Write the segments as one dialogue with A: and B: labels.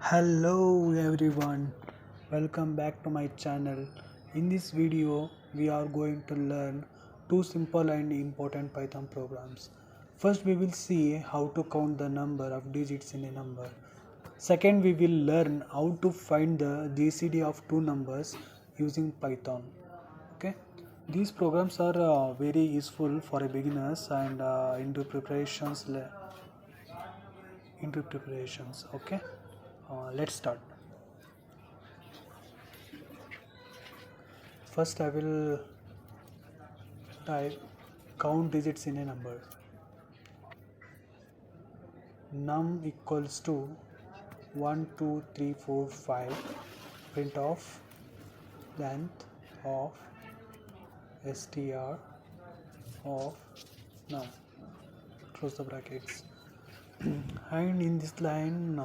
A: Hello everyone, welcome back to my channel. In this video, we are going to learn two simple and important Python programs. First, we will see how to count the number of digits in a number. Second, we will learn how to find the GCD of two numbers using Python. Okay, these programs are very useful for a beginners and into preparations. Okay, let's start. First, I will type count digits in a number. Num equals to 1, 2, 3, 4, 5. Print of length of str of num. Close the brackets. And in this line,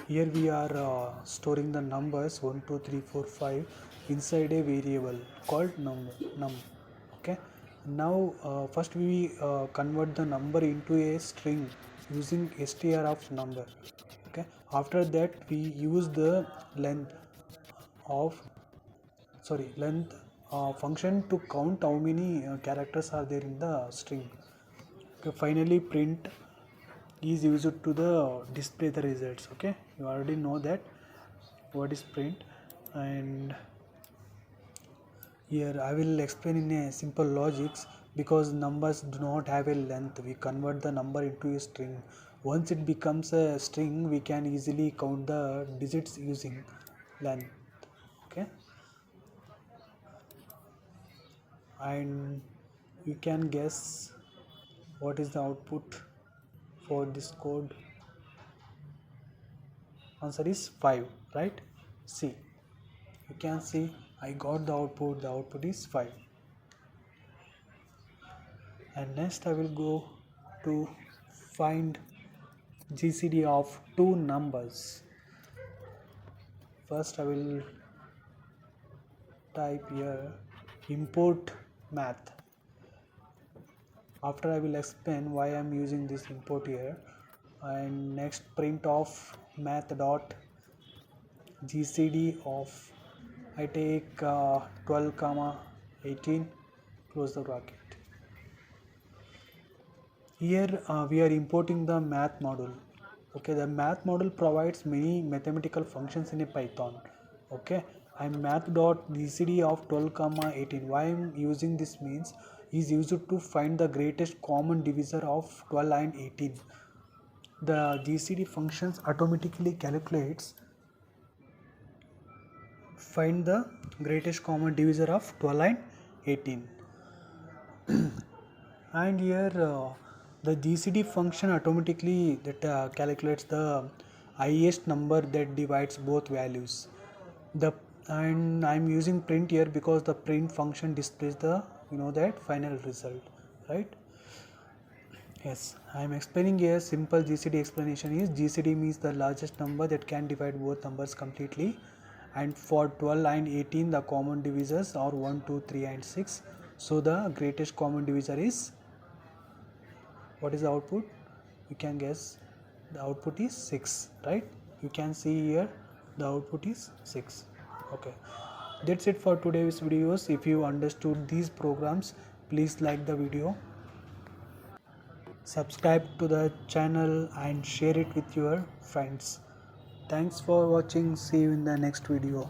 A: here we are storing the numbers 1, 2, 3, 4, 5 inside a variable called num. Okay. Now first we convert the number into a string using str of number. Okay. After that we use the length function to count how many characters are there in the string. Okay. Finally print is used to the display the results. Okay, you already know that what is print, and here I will explain in a simple logics. Because numbers do not have a length, we convert the number into a string. Once it becomes a string, we can easily count the digits using length. Okay, and you can guess what is the output for this code. Answer is 5, right? See, you can see I got the output is 5. And next I will go to find GCD of two numbers. First I will type here import math. After I will explain why I am using this import here. And next print of math dot GCD of I take 12 comma 18, close the bracket. Here we are importing the math module. Okay, the math module provides many mathematical functions in a Python. Okay, and math.gcd of 12 comma 18. Why I am using this means is used to find the greatest common divisor of 12 and 18. The GCD functions automatically calculates find the greatest common divisor of 12 and 18. And here the GCD function automatically calculates the highest number that divides both values. And I'm using print here because the print function displays the that final result, right? Yes, I'm explaining here. Simple GCD explanation is GCD means the largest number that can divide both numbers completely, and for 12 and 18 the common divisors are 1, 2, 3 and 6. So the greatest common divisor is, what is the output? You can guess. The output is 6, right? You can see here the output is 6. Okay, that's it for today's videos. If you understood these programs, please like the video, subscribe to the channel and share it with your friends. Thanks for watching. See you in the next video.